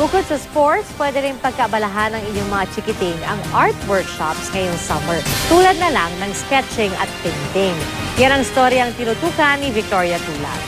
Bukod sa sports, pwede rin pagkaabalahan ng inyong mga chikiting ang art workshops ngayong summer. Tulad na lang ng sketching at painting. Yan ang storyang tinutukan ni Victoria Tulad.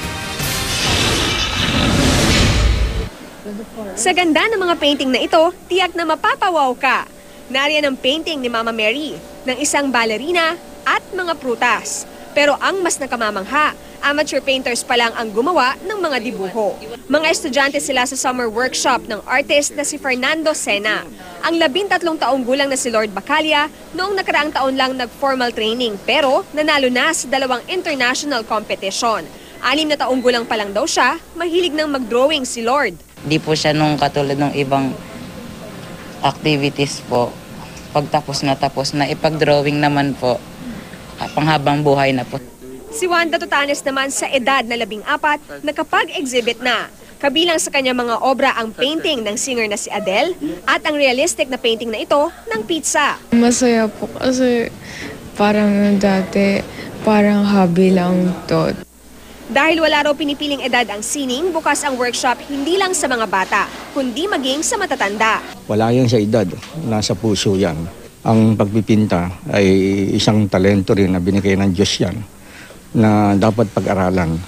Sa ganda ng mga painting na ito, tiyak na mapapawaw ka. Nariyan ang painting ni Mama Mary ng isang ballerina at mga prutas. Pero ang mas nakamamangha, amateur painters pa lang ang gumawa ng mga dibuho. Mga estudyante sila sa summer workshop ng artist na si Fernando Sena. Ang 13 taong gulang na si Lord Bacalia noong nakaraang taon lang nag-formal training pero nanalo na sa 2 international competition. 6 na taong gulang pa lang daw siya, mahilig ng mag-drawing si Lord. Di po siya nung katulad ng ibang activities po. Pagtapos na ipag-drawing naman po, panghabang buhay na po. Si Wanda Tutanes naman sa edad na 14, nakapag-exhibit na. Kabilang sa kanya mga obra ang painting ng singer na si Adele at ang realistic na painting na ito ng pizza. Masaya po kasi parang dati, parang hobby lang to. Dahil wala raw pinipiling edad ang sining, bukas ang workshop hindi lang sa mga bata, kundi maging sa matatanda. Wala yan sa edad, nasa puso yan. Ang pagpipinta ay isang talento rin na binigay ng Diyos yan na dapat pag-aralan.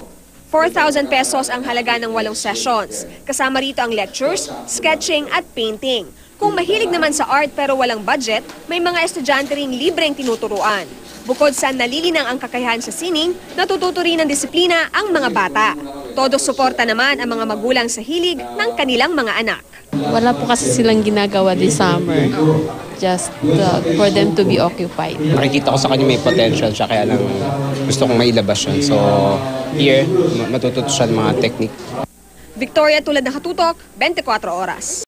4,000 pesos ang halaga ng 8 sessions. Kasama rito ang lectures, sketching at painting. Kung mahilig naman sa art pero walang budget, may mga estudyante ring libreng tinuturuan. Bukod sa nalilinang ang kakayahan sa sining, natututo rin ng disiplina ang mga bata. Todo suporta naman ang mga magulang sa hilig ng kanilang mga anak. Wala po kasi silang ginagawa this summer. Just for them to be occupied. Nakikita ko sa kanya may potential siya, kaya lang gusto kong mailabas siya. So here, matututo siya ng mga technique. Victoria Tulad, nakatutok, 24 oras.